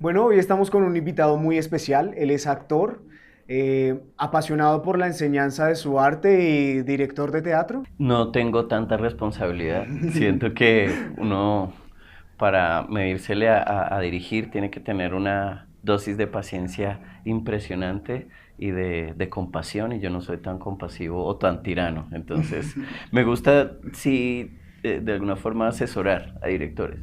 Bueno, hoy estamos con un invitado muy especial. Él es actor, apasionado por la enseñanza de su arte y director de teatro. No tengo tanta responsabilidad. Siento que uno, para medírsele a dirigir, tiene que tener una dosis de paciencia impresionante y de compasión, y yo no soy tan compasivo o tan tirano. Entonces, me gusta, sí, de alguna forma asesorar a directores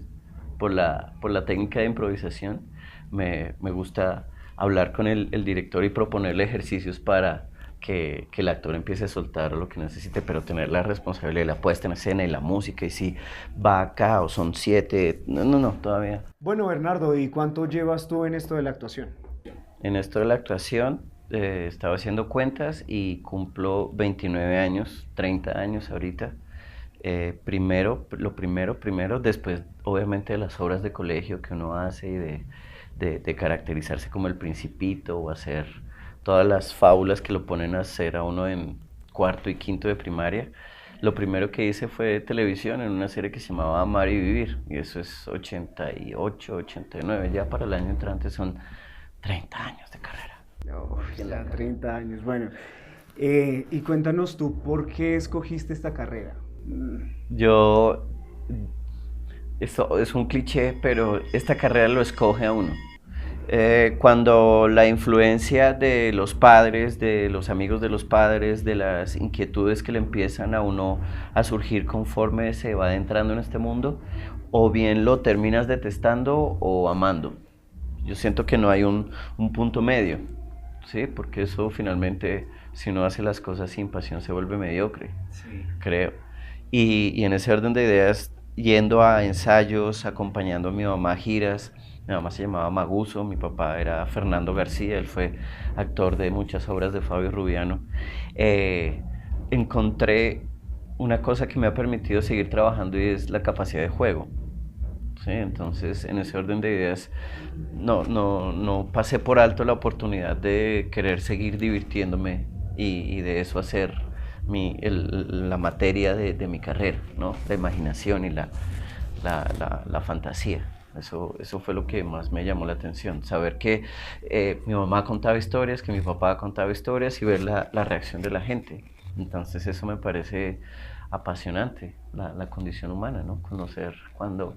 por la técnica de improvisación. Me gusta hablar con el director y proponerle ejercicios para que el actor empiece a soltar lo que necesite, pero tener la responsabilidad de la puesta en escena y la música, y si va acá o son siete, no, no, no, todavía. Bueno, Bernardo, ¿y cuánto llevas tú en esto de la actuación? En esto de la actuación, estaba haciendo cuentas y cumplo 29 años, 30 años ahorita. Primero, después obviamente de las obras de colegio que uno hace y de caracterizarse como el principito o hacer todas las fábulas que lo ponen a hacer a uno en cuarto y quinto de primaria. Lo primero que hice fue televisión en una serie que se llamaba Amar y Vivir, y eso es 88, 89, ya para el año entrante son 30 años de carrera. Uf, ¿Quién la ya carrera? 30 años. Bueno, y cuéntanos tú, ¿por qué escogiste esta carrera? Yo, esto es un cliché, pero esta carrera lo escoge a uno. Cuando la influencia de los padres, de los amigos de los padres, de las inquietudes que le empiezan a uno a surgir conforme se va adentrando en este mundo, o bien lo terminas detestando o amando. Yo siento que no hay un punto medio, ¿sí? Porque eso finalmente, si uno hace las cosas sin pasión, se vuelve mediocre, Sí. creo. Y en ese orden de ideas, yendo a ensayos, acompañando a mi mamá a giras. Mi mamá se llamaba Maguso, mi papá era Fernando García, él fue actor de muchas obras de Fabio Rubiano. Eh, Encontré una cosa que me ha permitido seguir trabajando, y es la capacidad de juego. ¿Sí? Entonces, en ese orden de ideas, no pasé por alto la oportunidad de querer seguir divirtiéndome, y de eso hacer la materia de mi carrera, ¿no? La imaginación y la fantasía. Eso fue lo que más me llamó la atención, saber que mi mamá contaba historias, que mi papá contaba historias, y ver la reacción de la gente. Entonces eso me parece apasionante, la condición humana, ¿no? Conocer cuando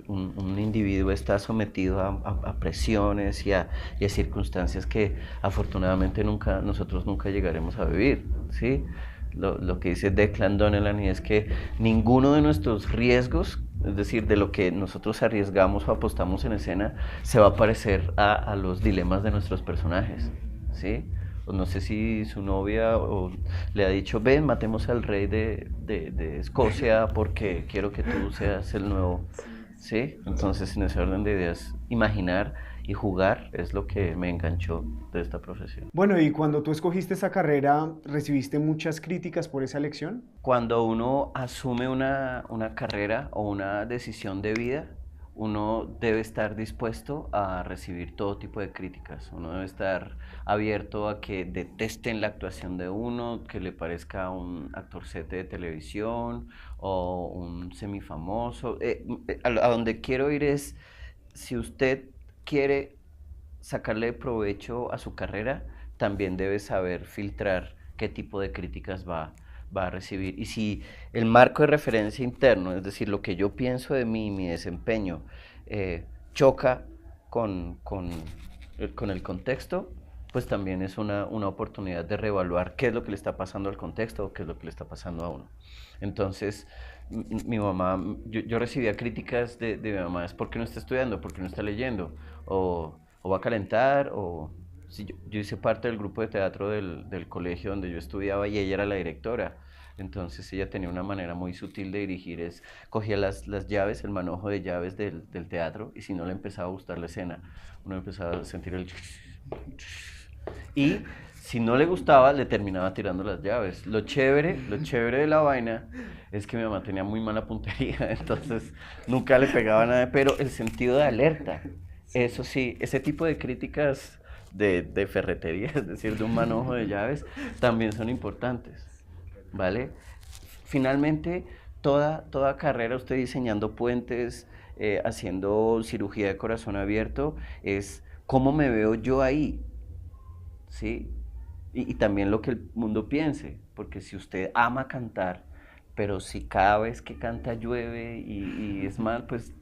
un individuo está sometido a presiones y a circunstancias que afortunadamente nosotros nunca llegaremos a vivir, ¿sí? Lo que dice Declan Donnellan, y es que ninguno de nuestros riesgos, es decir, de lo que nosotros arriesgamos o apostamos en escena, se va a parecer a los dilemas de nuestros personajes, ¿sí? O no sé si su novia le ha dicho, ven, matemos al rey de Escocia porque quiero que tú seas el nuevo, ¿sí? Entonces, en ese orden de ideas, imaginar y jugar es lo que me enganchó de esta profesión. Bueno, y cuando tú escogiste esa carrera, ¿recibiste muchas críticas por esa elección? Cuando uno asume una carrera o una decisión de vida, uno debe estar dispuesto a recibir todo tipo de críticas. Uno debe estar abierto a que detesten la actuación de uno, que le parezca un actorcete de televisión o un semifamoso. A donde quiero ir es, si usted quiere sacarle provecho a su carrera, también debe saber filtrar qué tipo de críticas va a recibir. Y si el marco de referencia interno, es decir, lo que yo pienso de mí, mi desempeño, choca con, con el contexto, pues también es una oportunidad de reevaluar qué es lo que le está pasando al contexto o qué es lo que le está pasando a uno. Entonces, mi mamá, yo recibía críticas de mi mamá, es porque no está estudiando, porque no está leyendo, o va a calentar, o si yo hice parte del grupo de teatro del colegio donde yo estudiaba, y ella era la directora. Entonces ella tenía una manera muy sutil de dirigir, cogía las llaves, el manojo de llaves del teatro, y si no le empezaba a gustar la escena, uno empezaba a sentir el... Y si no le gustaba, le terminaba tirando las llaves. Lo chévere de la vaina es que mi mamá tenía muy mala puntería, entonces nunca le pegaba nada, pero el sentido de alerta, eso sí, ese tipo de críticas de ferretería, es decir, de un manojo de llaves, también son importantes, ¿vale? Finalmente, toda carrera, usted diseñando puentes, haciendo cirugía de corazón abierto, es cómo me veo yo ahí, ¿sí? Y también lo que el mundo piense, porque si usted ama cantar, pero si cada vez que canta llueve y es mal, pues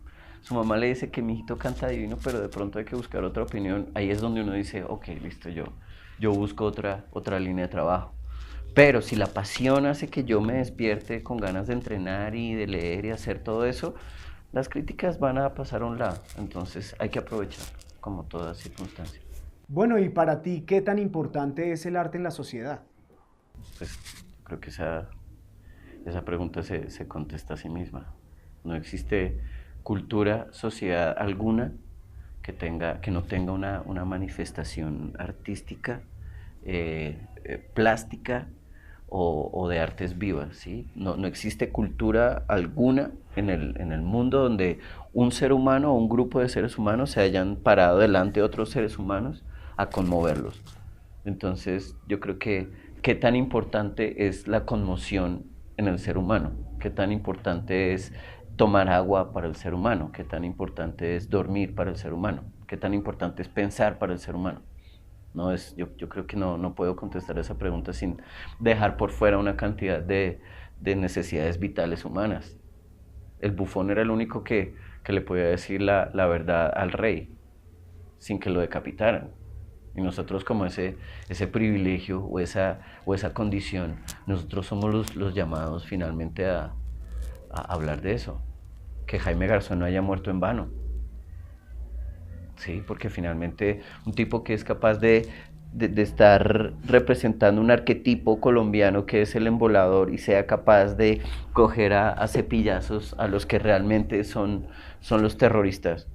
su mamá le dice que mi hijito canta divino, pero de pronto hay que buscar otra opinión. Ahí es donde uno dice, ok, listo, yo busco otra línea de trabajo. Pero si la pasión hace que yo me despierte con ganas de entrenar y de leer y hacer todo eso, las críticas van a pasar a un lado. Entonces hay que aprovechar, como toda circunstancia. Bueno, y para ti, ¿qué tan importante es el arte en la sociedad? Pues creo que esa pregunta se contesta a sí misma. No existe cultura, sociedad alguna que no tenga una manifestación artística, plástica o de artes vivas, ¿sí? No existe cultura alguna en el mundo donde un ser humano o un grupo de seres humanos se hayan parado delante de otros seres humanos a conmoverlos. Entonces, yo creo que qué tan importante es la conmoción en el ser humano, qué tan importante es tomar agua para el ser humano, qué tan importante es dormir para el ser humano, qué tan importante es pensar para el ser humano. Yo creo que no puedo contestar esa pregunta sin dejar por fuera una cantidad de necesidades vitales humanas. El bufón era el único que le podía decir la verdad al rey sin que lo decapitaran. Y nosotros como ese privilegio o esa condición, nosotros somos los llamados finalmente a hablar de eso. Que Jaime Garzón no haya muerto en vano. Sí, porque finalmente un tipo que es capaz de estar representando un arquetipo colombiano que es el embolador y sea capaz de coger a cepillazos a los que realmente son los terroristas.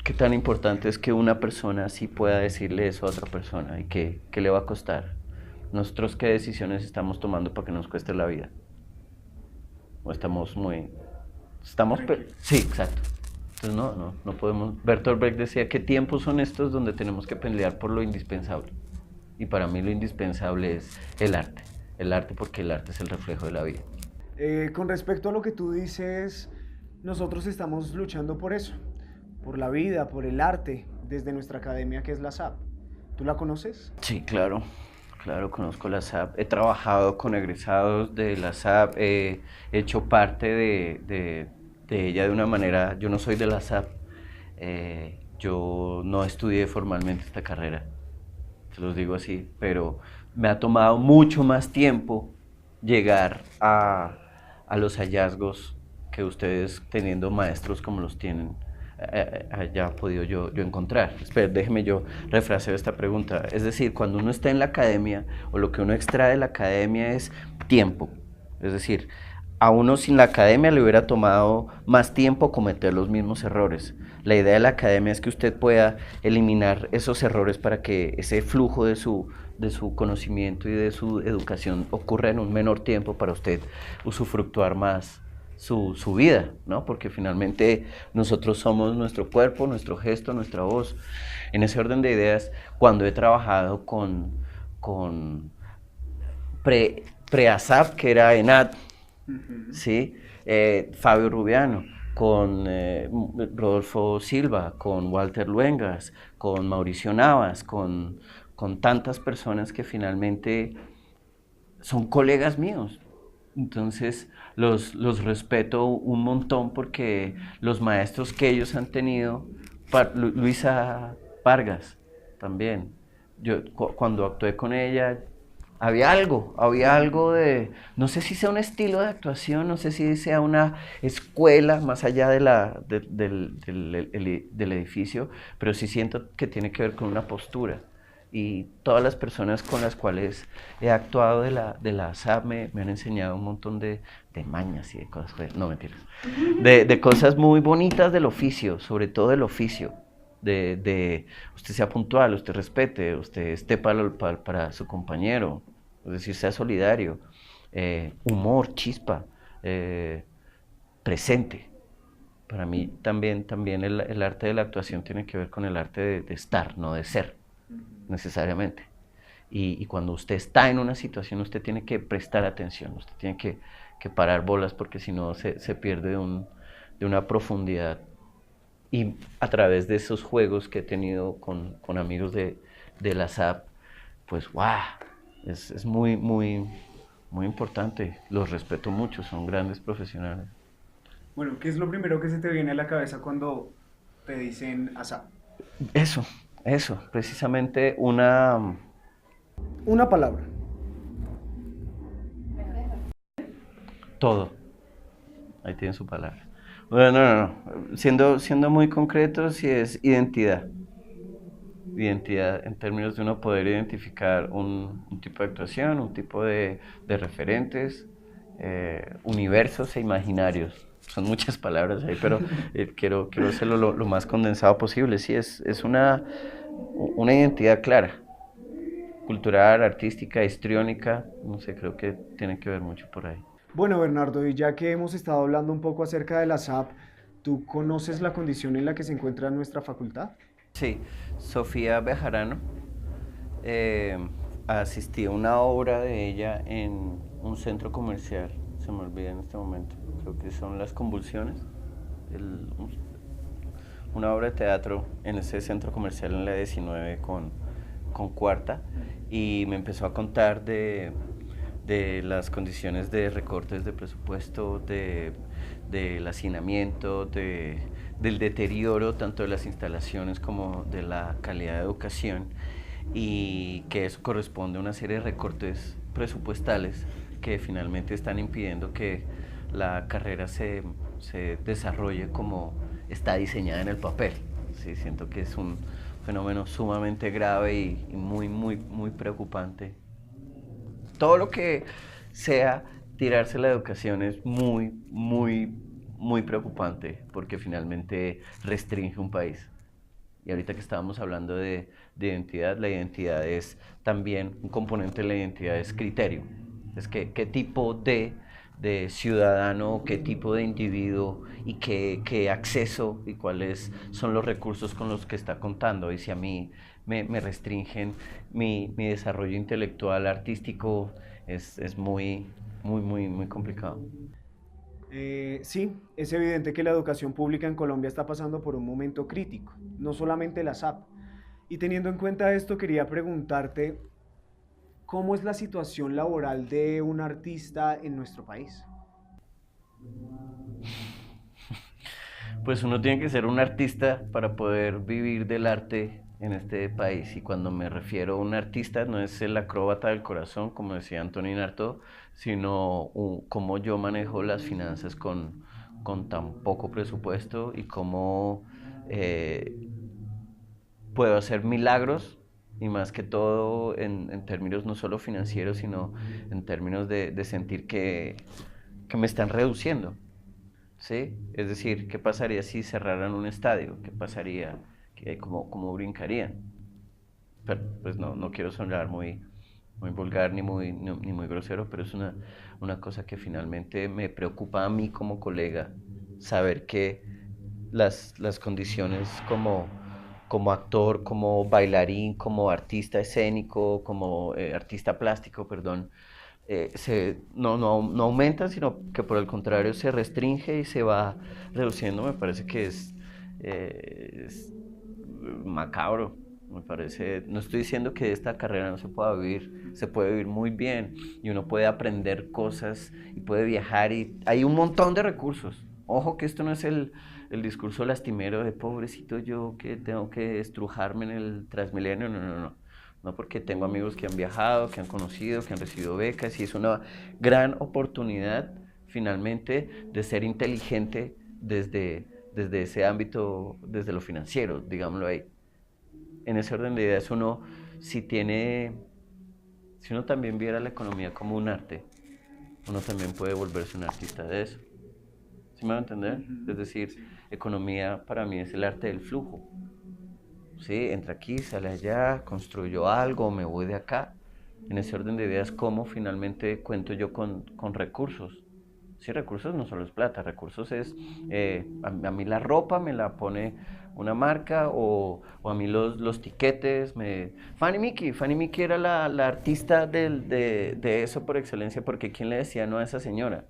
¿Qué tan importante es que una persona sí pueda decirle eso a otra persona y qué le va a costar? Nosotros qué decisiones estamos tomando para que nos cueste la vida. O estamos muy... Sí, exacto. Entonces no podemos... Bertolt Brecht decía, ¿qué tiempos son estos donde tenemos que pelear por lo indispensable? Y para mí lo indispensable es el arte. El arte porque el arte es el reflejo de la vida. Con respecto a lo que tú dices, nosotros estamos luchando por eso, por la vida, por el arte, desde nuestra academia que es la SAP. ¿Tú la conoces? Sí, claro. Claro, conozco la SAP. He trabajado con egresados de la SAP. He hecho parte de ella de una manera... Yo no soy de la SAP. Yo no estudié formalmente esta carrera. Se los digo así. Pero me ha tomado mucho más tiempo llegar a los hallazgos que ustedes, teniendo maestros como los tienen, haya podido yo encontrar. Espera, déjeme yo refraseo esta pregunta. Es decir, cuando uno está en la academia, o lo que uno extrae de la academia es tiempo. Es decir, a uno sin la academia le hubiera tomado más tiempo cometer los mismos errores. La idea de la academia es que usted pueda eliminar esos errores para que ese flujo de su conocimiento y de su educación ocurra en un menor tiempo para usted usufructuar más su vida, ¿no? Porque finalmente nosotros somos nuestro cuerpo, nuestro gesto, nuestra voz. En ese orden de ideas, cuando he trabajado con pre-ASAP, que era ENAD, ¿sí? Fabio Rubiano, con Rodolfo Silva, con Walter Luengas, con Mauricio Navas, con tantas personas que finalmente son colegas míos. Entonces los respeto un montón porque los maestros que ellos han tenido, Luisa Vargas también, cuando actué con ella, había algo no sé si sea un estilo de actuación, no sé si sea una escuela más allá del edificio, pero sí siento que tiene que ver con una postura. Y todas las personas con las cuales he actuado de la SAP me han enseñado un montón de mañas y de cosas, no mentiras, de cosas muy bonitas del oficio, sobre todo del oficio. Usted sea puntual, usted respete, usted esté para su compañero, es decir, sea solidario, humor, chispa, presente. Para mí también el arte de la actuación tiene que ver con el arte de estar, no de ser, necesariamente. Y cuando usted está en una situación, usted tiene que prestar atención, usted tiene que parar bolas porque si no se pierde de una profundidad. Y a través de esos juegos que he tenido con amigos de la SAP, pues ¡guau! Es muy, muy, muy importante. Los respeto mucho, son grandes profesionales. Bueno, ¿qué es lo primero que se te viene a la cabeza cuando te dicen ASAP? Eso, eso, precisamente una... Una palabra. Todo. Ahí tiene su palabra. Bueno, no. Siendo muy concreto, sí es identidad. Identidad en términos de uno poder identificar un tipo de actuación, un tipo de referentes, universos e imaginarios. Son muchas palabras ahí, pero quiero hacerlo lo más condensado posible. Sí, es una identidad clara, cultural, artística, histriónica, no sé, creo que tiene que ver mucho por ahí. Bueno, Bernardo, y ya que hemos estado hablando un poco acerca de la SAP, ¿tú conoces la condición en la que se encuentra nuestra facultad? Sí, Sofía Bejarano, eh, asistí a una obra de ella en un centro comercial, se me olvida en este momento, creo que son Las Convulsiones, una obra de teatro en ese centro comercial en la 19 con Cuarta, y me empezó a contar de las condiciones de recortes de presupuesto, del hacinamiento, del deterioro tanto de las instalaciones como de la calidad de educación, y que eso corresponde a una serie de recortes presupuestales que finalmente están impidiendo que la carrera se desarrolle como está diseñada en el papel. Sí, siento que es un fenómeno sumamente grave y muy, muy, muy preocupante. Todo lo que sea tirarse la educación es muy, muy, muy preocupante porque finalmente restringe un país. Y ahorita que estábamos hablando de identidad, la identidad es también, un componente de la identidad es criterio. Es que, qué tipo de ciudadano, qué tipo de individuo y qué acceso y cuáles son los recursos con los que está contando. Y si a mí me restringen mi desarrollo intelectual, artístico, es muy, muy, muy, muy complicado. Sí, es evidente que la educación pública en Colombia está pasando por un momento crítico, no solamente la SAP. Y teniendo en cuenta esto, quería preguntarte, ¿cómo es la situación laboral de un artista en nuestro país? Pues uno tiene que ser un artista para poder vivir del arte en este país. Y cuando me refiero a un artista, no es el acróbata del corazón, como decía Antonín Artaud, sino cómo yo manejo las finanzas con tan poco presupuesto y cómo eh, puedo hacer milagros y más que todo en términos no solo financieros, sino en términos de sentir que me están reduciendo. ¿Sí? Es decir, ¿qué pasaría si cerraran un estadio? ¿Qué pasaría? ¿Cómo brincarían? Pero, pues no quiero sonar muy, muy vulgar ni muy grosero, pero es una cosa que finalmente me preocupa a mí como colega, saber que las condiciones como actor, como bailarín, como artista escénico, como artista plástico, perdón, no aumenta, sino que por el contrario se restringe y se va reduciendo. Me parece que es macabro. Me parece, no estoy diciendo que esta carrera no se pueda vivir, se puede vivir muy bien y uno puede aprender cosas y puede viajar y hay un montón de recursos. Ojo que esto no es el discurso lastimero de pobrecito yo que tengo que estrujarme en el Transmilenio, no. No, porque tengo amigos que han viajado, que han conocido, que han recibido becas y es una gran oportunidad finalmente de ser inteligente desde ese ámbito, desde lo financiero, digámoslo ahí. En ese orden de ideas uno, si tiene, si uno también viera la economía como un arte, uno también puede volverse un artista de eso. ¿Sí me va a entender? Es Ujú, decir, sí. economía para mí es el arte del flujo. ¿Sí? Entra aquí, sale allá, construyo algo, me voy de acá. En ese orden de ideas, ¿cómo finalmente cuento yo con recursos? Sí, recursos no solo es plata, recursos es, a mí la ropa me la pone una marca o a mí los tiquetes, Fanny Mickey era la artista de eso por excelencia, porque ¿quién le decía no a esa señora?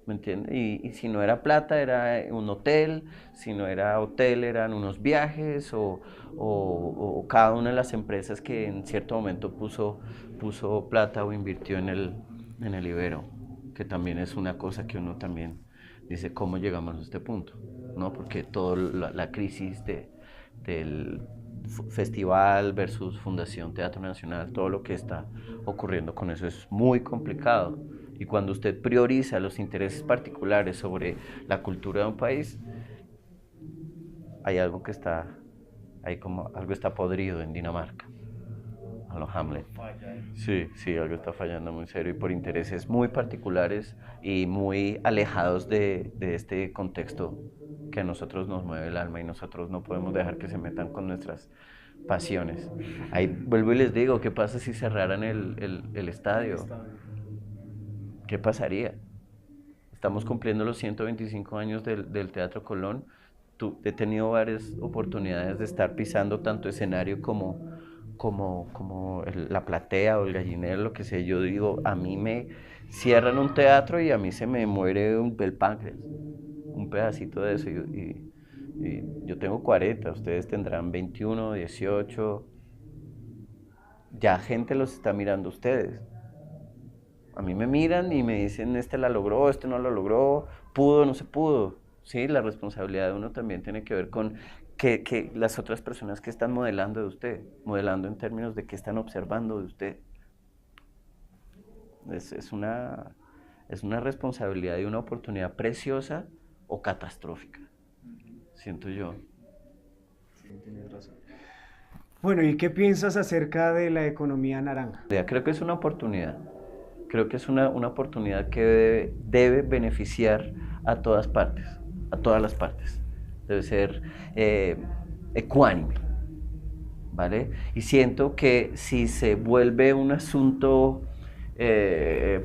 ¿me entiende? Y si no era plata, era un hotel, si no era hotel, eran unos viajes, o cada una de las empresas que en cierto momento puso plata o invirtió en el Ibero, que también es una cosa que uno también dice, ¿cómo llegamos a este punto? ¿No? Porque toda la crisis del festival versus Fundación Teatro Nacional, todo lo que está ocurriendo con eso es muy complicado. Y cuando usted prioriza los intereses particulares sobre la cultura de un país, hay algo que está, hay como algo está podrido en Dinamarca, a los Hamlet. Sí, sí, algo está fallando muy serio y por intereses muy particulares y muy alejados de este contexto que a nosotros nos mueve el alma y nosotros no podemos dejar que se metan con nuestras pasiones. Ahí vuelvo y les digo, ¿qué pasa si cerraran el estadio? ¿Qué pasaría? Estamos cumpliendo los 125 años del Teatro Colón. He tenido varias oportunidades de estar pisando tanto escenario como la platea o el gallinero, lo que sé. Yo digo, a mí me cierran un teatro y a mí se me muere el páncreas, un pedacito de eso. Y yo tengo 40, ustedes tendrán 21, 18. Ya gente los está mirando a ustedes. A mí me miran y me dicen, este la logró, este no lo logró, pudo, no se pudo. Sí, la responsabilidad de uno también tiene que ver con que las otras personas que están modelando de usted, modelando en términos de qué están observando de usted. Es una responsabilidad y una oportunidad preciosa o catastrófica, siento yo. Sí, tienes razón. Bueno, ¿y qué piensas acerca de la economía naranja? Creo que es una oportunidad. Creo que es una oportunidad que debe beneficiar a todas partes, a todas las partes. Debe ser ecuánime, ¿vale? Y siento que si se vuelve un asunto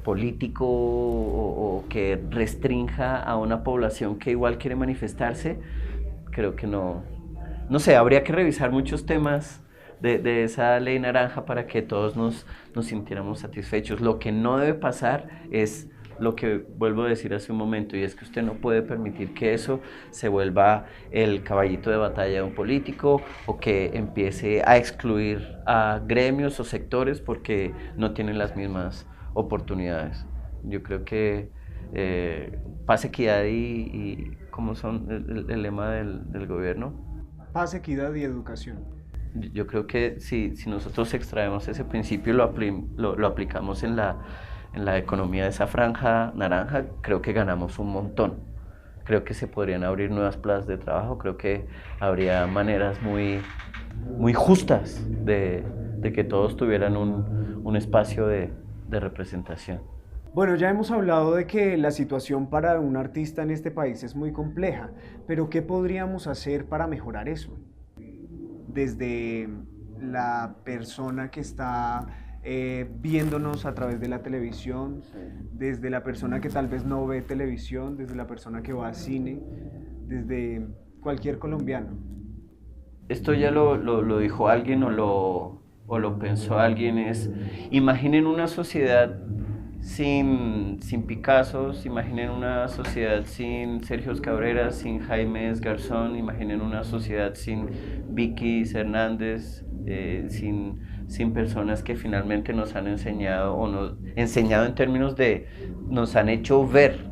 político o que restrinja a una población que igual quiere manifestarse, creo que no. No sé, habría que revisar muchos temas de esa ley naranja para que todos nos sintiéramos satisfechos. Lo que no debe pasar es lo que vuelvo a decir hace un momento, y es que usted no puede permitir que eso se vuelva el caballito de batalla de un político o que empiece a excluir a gremios o sectores porque no tienen las mismas oportunidades. Yo creo que paz, equidad y ¿cómo son el lema del gobierno? Paz, equidad y educación. Yo creo que si nosotros extraemos ese principio y lo aplicamos en la economía de esa franja naranja, creo que ganamos un montón. Creo que se podrían abrir nuevas plazas de trabajo, creo que habría maneras muy justas de que todos tuvieran un espacio de representación. Bueno, ya hemos hablado de que la situación para un artista en este país es muy compleja, pero ¿qué podríamos hacer para mejorar eso? Desde la persona que está viéndonos a través de la televisión, desde la persona que tal vez no ve televisión, desde la persona que va a cine, desde cualquier colombiano. Esto ya lo dijo alguien o lo pensó alguien, imaginen una sociedad sin Picassos, imaginen una sociedad sin Sergio Cabrera, sin Jaime Garzón, imaginen una sociedad sin Vicky Hernández, sin personas que finalmente nos han enseñado, o nos enseñado en términos de, nos han hecho ver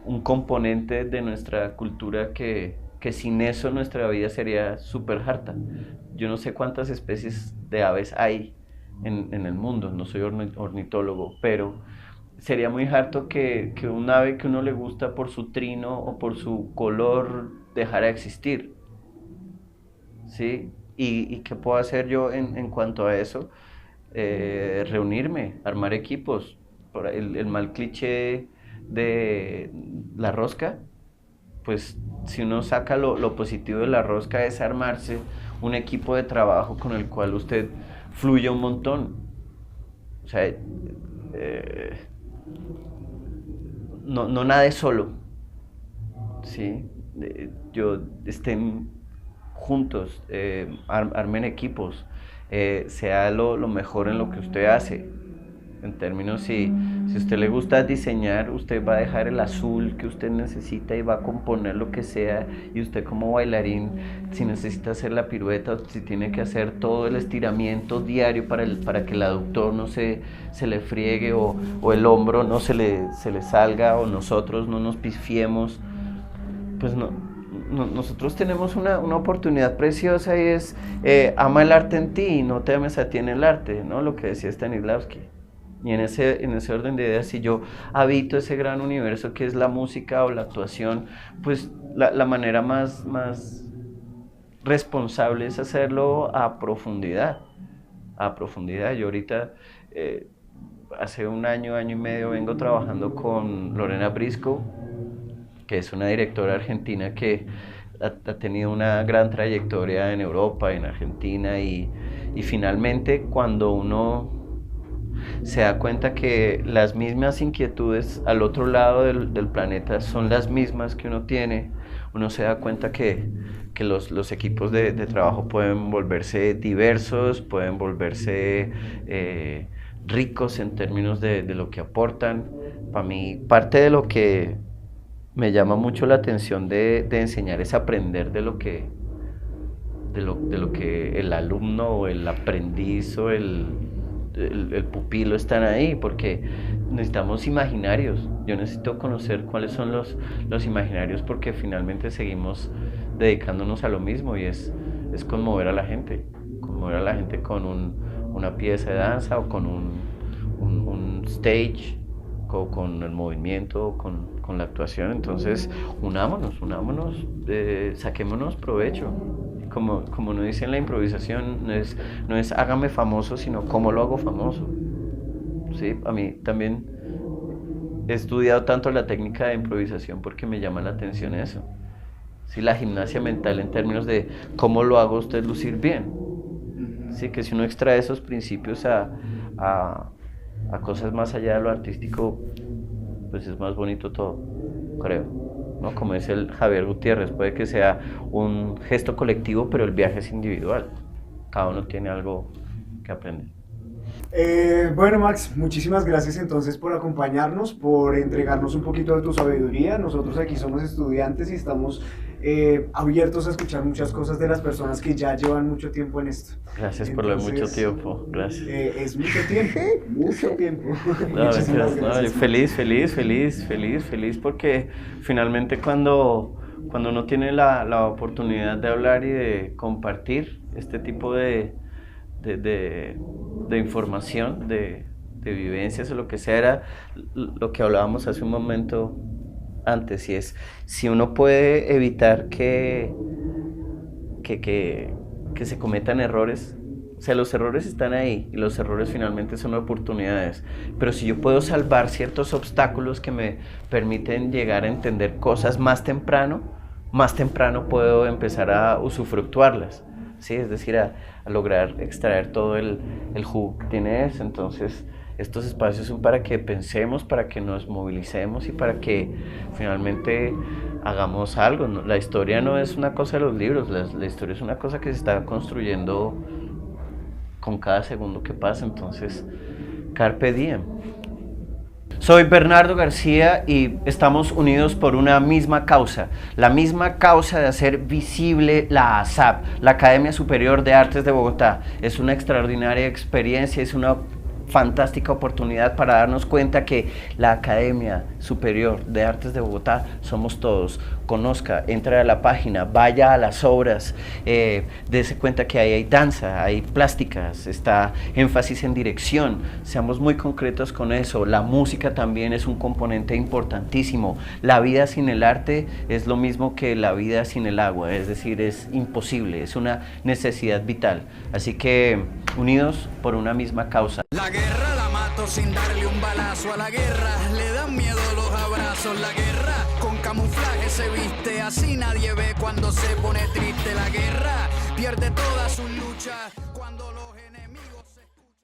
un componente de nuestra cultura que sin eso nuestra vida sería súper harta. Yo no sé cuántas especies de aves hay en el mundo, no soy ornitólogo, pero sería muy harto que un ave que uno le gusta por su trino o por su color dejara de existir, ¿sí? ¿Y qué puedo hacer yo en cuanto a eso? Reunirme, armar equipos. Por el mal cliché de la rosca, pues si uno saca lo positivo de la rosca es armarse un equipo de trabajo con el cual usted fluye un montón. O sea, no nade solo, ¿sí? Estén juntos, armen equipos, sea lo mejor en lo que usted hace. En términos, si a usted le gusta diseñar, usted va a dejar el azul que usted necesita y va a componer lo que sea. Y usted como bailarín, si necesita hacer la pirueta, si tiene que hacer todo el estiramiento diario para que el aductor no se le friegue o el hombro no se le salga o nosotros no nos pifiemos, pues nosotros tenemos una oportunidad preciosa y es ama el arte en ti y no te ames a ti en el arte, ¿no? Lo que decía Stanislavski. Y en ese orden de ideas, si yo habito ese gran universo que es la música o la actuación, pues la manera más responsable es hacerlo a profundidad. A profundidad. Yo ahorita, hace un año y medio, vengo trabajando con Lorena Briscoe, que es una directora argentina que ha tenido una gran trayectoria en Europa, en Argentina, y finalmente cuando uno se da cuenta que las mismas inquietudes al otro lado del planeta son las mismas que uno tiene, uno se da cuenta que los equipos de trabajo pueden volverse diversos, pueden volverse ricos en términos de lo que aportan. Para mí, parte de lo que me llama mucho la atención de enseñar es aprender de lo que el alumno o el aprendiz o el pupilo están ahí, porque necesitamos imaginarios. Yo necesito conocer cuáles son los imaginarios, porque finalmente seguimos dedicándonos a lo mismo, y es conmover a la gente con una pieza de danza o con un stage, con el movimiento, con la actuación. Entonces unámonos, saquémonos provecho. Como nos dice en la improvisación, no es hágame famoso, sino cómo lo hago famoso. ¿Sí? A mí también he estudiado tanto la técnica de improvisación porque me llama la atención eso. ¿Sí? La gimnasia mental en términos de cómo lo hago usted lucir bien. ¿Sí? Que si uno extrae esos principios a cosas más allá de lo artístico, pues es más bonito todo, creo. ¿No? Como dice el Javier Gutiérrez, puede que sea un gesto colectivo, pero el viaje es individual. Cada uno tiene algo que aprender. Bueno, Max, muchísimas gracias entonces por acompañarnos, por entregarnos un poquito de tu sabiduría. Nosotros aquí somos estudiantes y estamos abiertos a escuchar muchas cosas de las personas que ya llevan mucho tiempo en esto. Gracias por lo de mucho tiempo, gracias. Es mucho tiempo, mucho tiempo. No, Muchísimas gracias. Feliz porque finalmente cuando uno tiene la oportunidad de hablar y de compartir este tipo de información, de vivencias o lo que sea, era lo que hablábamos hace un momento antes, y es si uno puede evitar que se cometan errores. O sea, los errores están ahí y los errores finalmente son oportunidades, pero si yo puedo salvar ciertos obstáculos que me permiten llegar a entender cosas más temprano puedo empezar a usufructuarlas. ¿Sí? Es decir, a lograr extraer todo el jugo que tiene eso. Entonces, estos espacios son para que pensemos, para que nos movilicemos y para que finalmente hagamos algo. La historia no es una cosa de los libros, la historia es una cosa que se está construyendo con cada segundo que pasa. Entonces, carpe diem. Soy Bernardo García y estamos unidos por una misma causa, la misma causa de hacer visible la ASAP, la Academia Superior de Artes de Bogotá. Es una extraordinaria experiencia, es una fantástica oportunidad para darnos cuenta que la Academia Superior de Artes de Bogotá somos todos. Conozca, entre a la página, vaya a las obras, dése cuenta que ahí hay danza, hay plásticas, está énfasis en dirección. Seamos muy concretos con eso. La música también es un componente importantísimo. La vida sin el arte es lo mismo que la vida sin el agua, es decir, es imposible, es una necesidad vital. Así que unidos por una misma causa. La guerra la mato sin darle un balazo a la guerra, le dan miedo los abrazos. La guerra con camuflaje se viste, así nadie ve cuando se pone triste. La guerra pierde toda su lucha cuando